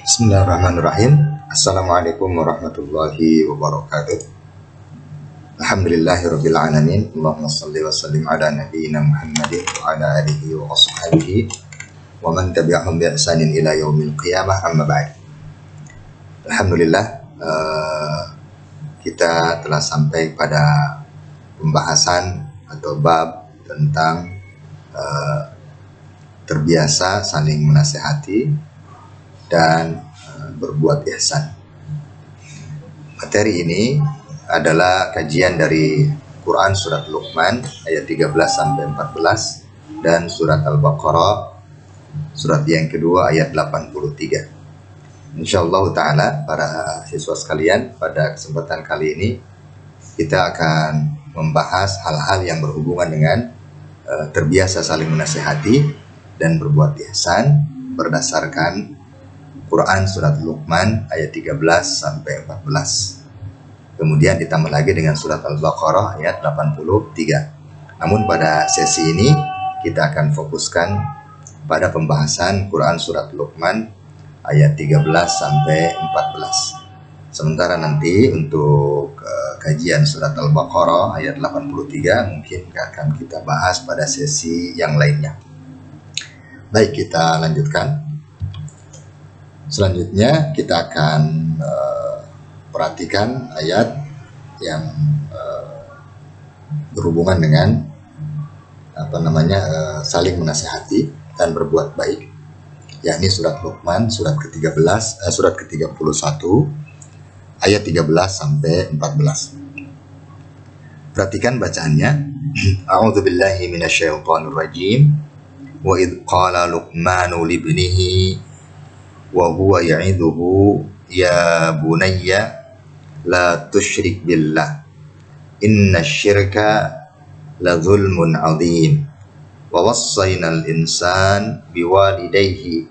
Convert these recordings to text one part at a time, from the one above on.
Bismillahirrahmanirrahim. Assalamualaikum warahmatullahi wabarakatuh. Alhamdulillahirabbil alamin. Allahumma shalli wa sallim ala nabiyyina Muhammadin wa ala alihi wa ashabihi wa man tabi'ahum bi ihsanin ila yaumil qiyamah, amma ba'd. Alhamdulillah, kita telah sampai pada pembahasan atau bab tentang terbiasa saling menasihati dan berbuat ihsan. Materi ini adalah kajian dari Quran surat Luqman ayat 13 sampai 14 dan surat Al-Baqarah surat yang kedua ayat 83. Insyaallah taala para siswa sekalian, pada kesempatan kali ini kita akan membahas hal-hal yang berhubungan dengan terbiasa saling menasihati dan berbuat ihsan berdasarkan Quran surat Luqman ayat 13 sampai 14. Kemudian ditambah lagi dengan surat Al-Baqarah ayat 83. Namun pada sesi ini kita akan fokuskan pada pembahasan Quran surat Luqman ayat 13 sampai 14. Sementara nanti untuk kajian surat Al-Baqarah ayat 83 mungkin akan kita bahas pada sesi yang lainnya. Baik, kita lanjutkan. Selanjutnya kita akan perhatikan ayat yang berhubungan dengan saling menasihati dan berbuat baik, yakni surat Luqman surat ke-13 surat ke-31 ayat 13 sampai 14. Perhatikan bacaannya. A'udzubillahi minasyaitonirrajim. Wa idh qala Luqmanu libnihi wa huwa ya'iduhu ya bunayya la tusyrik billah innasyirka la zulmun 'adzim wa wassaynal insan biwalidayhi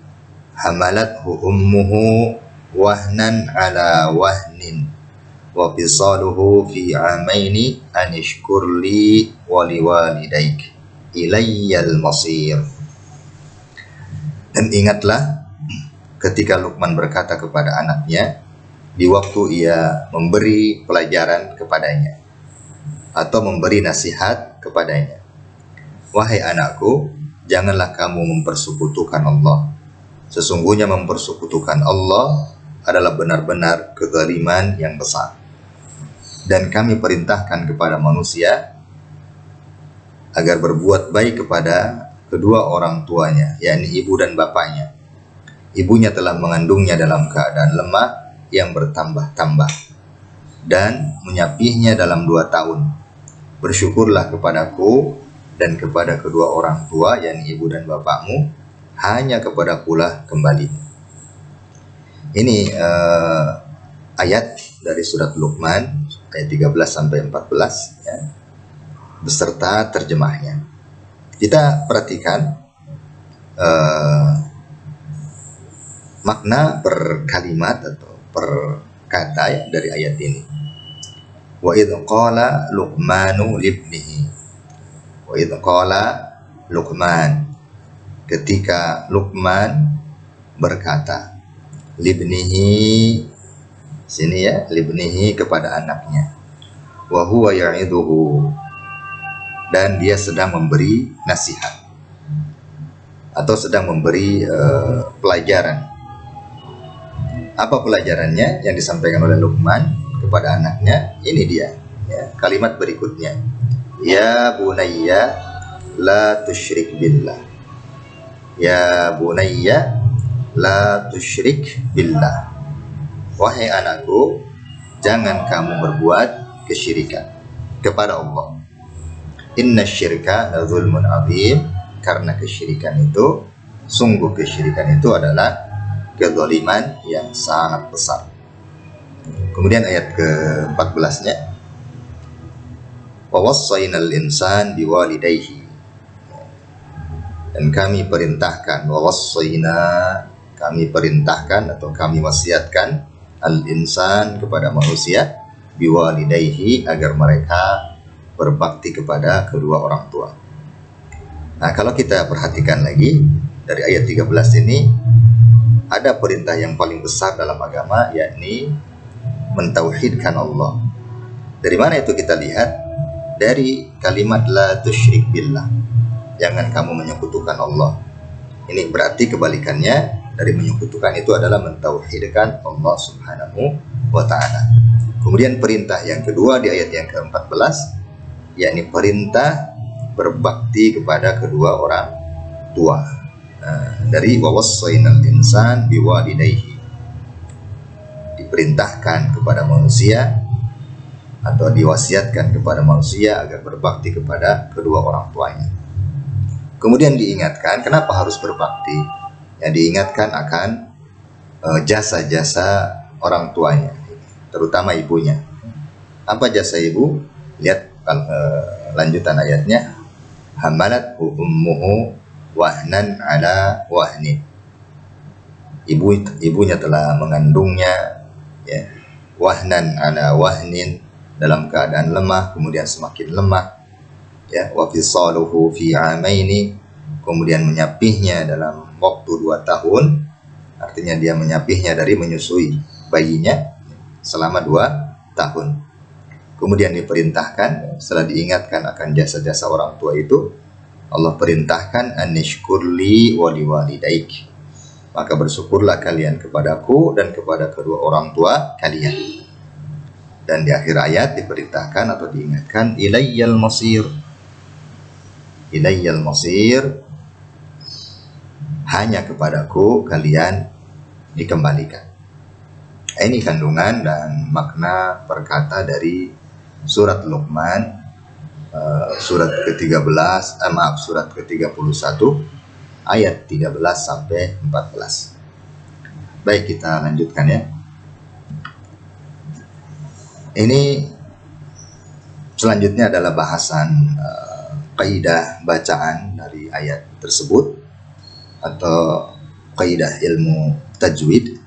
hamalathu ummuhu wahnan 'ala wahnin wa fisaluhu fi 'amaini an ishkur li wa liwalidayk ilayyal masir. Dan ingatlah ketika Luqman berkata kepada anaknya di waktu ia memberi pelajaran kepadanya atau memberi nasihat kepadanya, wahai anakku, janganlah kamu mempersekutukan Allah. Sesungguhnya mempersekutukan Allah adalah benar-benar kezaliman yang besar. Dan kami perintahkan kepada manusia agar berbuat baik kepada kedua orang tuanya, yakni ibu dan bapaknya. Ibunya telah mengandungnya dalam keadaan lemah yang bertambah-tambah dan menyapihnya dalam 2 tahun. Bersyukurlah kepadaku dan kepada kedua orang tua, yakni ibu dan bapakmu, hanya kepadakulah kembali. Ini ayat dari surat Luqman ayat 13 sampai 14 ya, beserta terjemahnya. Kita perhatikan makna per kalimat atau per kata ya, dari ayat ini. Wa idh qala Luqmanu libnihi. Wa idh qala Luqman, ketika Luqman berkata, libnihi sini ya, libnihi kepada anaknya. Wa huwa ya'iduhu, dan dia sedang memberi nasihat atau sedang memberi pelajaran. Apa pelajarannya yang disampaikan oleh Luqman kepada anaknya? Ini dia ya, kalimat berikutnya. Ya bunayya la tusyrik billah. Ya bunayya la tusyrik billah. Wahai anakku, jangan kamu berbuat kesyirikan kepada Allah. Innasyirka la zulmun 'adzim, karena kesyirikan itu, sungguh kesyirikan itu adalah kezaliman yang sangat besar. Kemudian ayat ke-14-nya, wa wassaynal insan biwalidayhi, dan kami perintahkan, wa wassayna, kami perintahkan atau kami wasiatkan al-insan kepada manusia biwalidayhi, agar mereka berbakti kepada kedua orang tua. Nah, kalau kita perhatikan lagi dari ayat 13 ini, ada perintah yang paling besar dalam agama, yakni mentauhidkan Allah. Dari mana itu kita lihat? Dari kalimat la tusyrik billah, jangan kamu menyekutukan Allah. Ini berarti kebalikannya dari menyekutukan itu adalah mentauhidkan Allah Subhanahu wa ta'ala. Kemudian perintah yang kedua di ayat yang ke-14, yakni perintah berbakti kepada kedua orang tua. Dari wawassainal insan biwalidayhi, diperintahkan kepada manusia atau diwasiatkan kepada manusia agar berbakti kepada kedua orang tuanya. Kemudian diingatkan kenapa harus berbakti. Yang diingatkan akan jasa-jasa orang tuanya, terutama ibunya. Apa jasa ibu? Lihat lanjutan ayatnya. Hamalat ummuhu wahnan ala wahni. Ibunya telah mengandungnya, ya, wahnan ala wahnin, dalam keadaan lemah kemudian semakin lemah, ya, wa fisaluhu fi amaini, kemudian menyapihnya dalam waktu 2 tahun, artinya dia menyapihnya dari menyusui bayinya selama 2 tahun. Kemudian diperintahkan, setelah diingatkan akan jasa-jasa orang tua itu, Allah perintahkan anishkurli wali walidaik, maka bersyukurlah kalian kepadaku dan kepada kedua orang tua kalian. Dan di akhir ayat diperintahkan atau diingatkan ilayyal masir. Ilayyal masir, hanya kepadaku kalian dikembalikan. Ini kandungan dan makna perkata dari surat Luqman, surat ke-13, surat ke-31 ayat 13 sampai 14. Baik, kita lanjutkan ya. Ini selanjutnya adalah bahasan kaidah bacaan dari ayat tersebut atau kaidah ilmu tajwid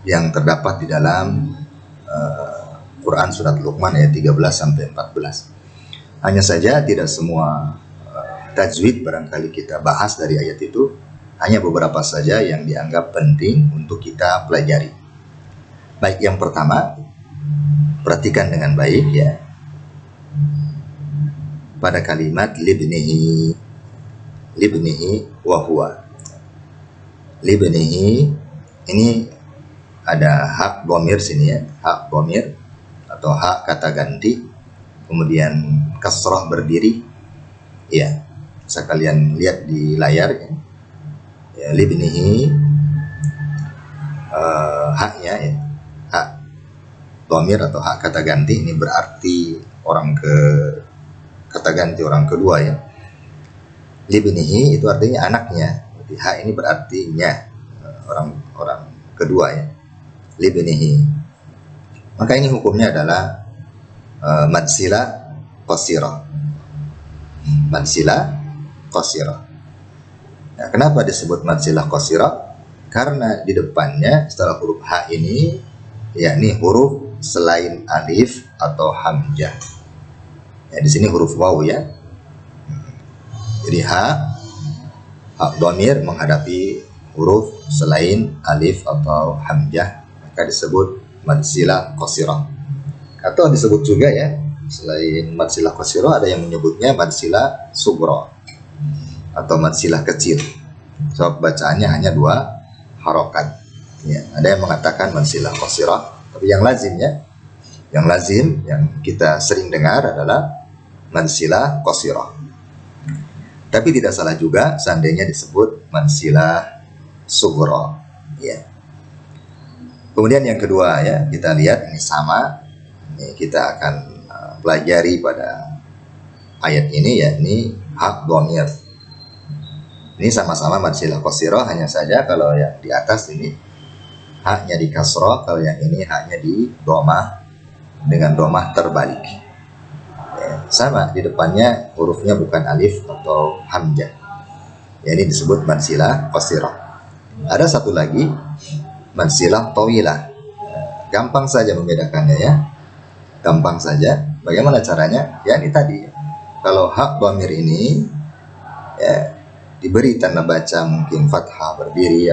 yang terdapat di dalam Quran surat Luqman ayat 13 sampai 14. Hanya saja tidak semua tajwid barangkali kita bahas dari ayat itu, hanya beberapa saja yang dianggap penting untuk kita pelajari. Baik, yang pertama, perhatikan dengan baik ya. Pada kalimat libnihi wa huwa. Libnihi ini ada hak dhamir sini ya, hak dhamir atau hak kata ganti, kemudian kasrah berdiri. Ya, bisa kalian lihat di layar ya. Ya, libnihi haknya ya. Hak dhamir atau hak kata ganti ini berarti kata ganti orang kedua ya. Libnihi itu artinya anaknya. Jadi hak ini berarti nya, orang kedua ya. Libnihi. Maka ini hukumnya adalah madsila qasirah. Madsila qasirah. Nah, kenapa disebut madsila qasirah? Karena di depannya setelah huruf H ini yakni huruf selain alif atau hamzah. Ya, di sini huruf waw ya. Jadi hak dhamir menghadapi huruf selain alif atau hamzah, maka disebut madsila qasirah. Atau disebut juga ya, selain madsila qasirah ada yang menyebutnya madsila sughra atau madsila kecil. Sebab bacaannya hanya 2 harokat. Ya, ada yang mengatakan madsila qasirah, tapi yang lazim yang kita sering dengar adalah madsila qasirah. Tapi tidak salah juga seandainya disebut madsila sughra. Ya. Kemudian yang kedua ya, kita lihat ini sama. Ini kita akan pelajari pada ayat ini ya, ini hak dhamir. Ini sama-sama madsila qasirah, hanya saja kalau yang di atas ini haknya di kasrah, kalau yang ini haknya di dhamah dengan dhamah terbalik. Ya, sama, di depannya hurufnya bukan alif atau hamzah. Ya, ini disebut madsila qasirah. Ada satu lagi, madsila tawilah. Gampang saja membedakannya ya. Gampang saja. Bagaimana caranya? Ya ini tadi. Kalau hak dhamir ini ya, diberi tanda baca mungkin fathah berdiri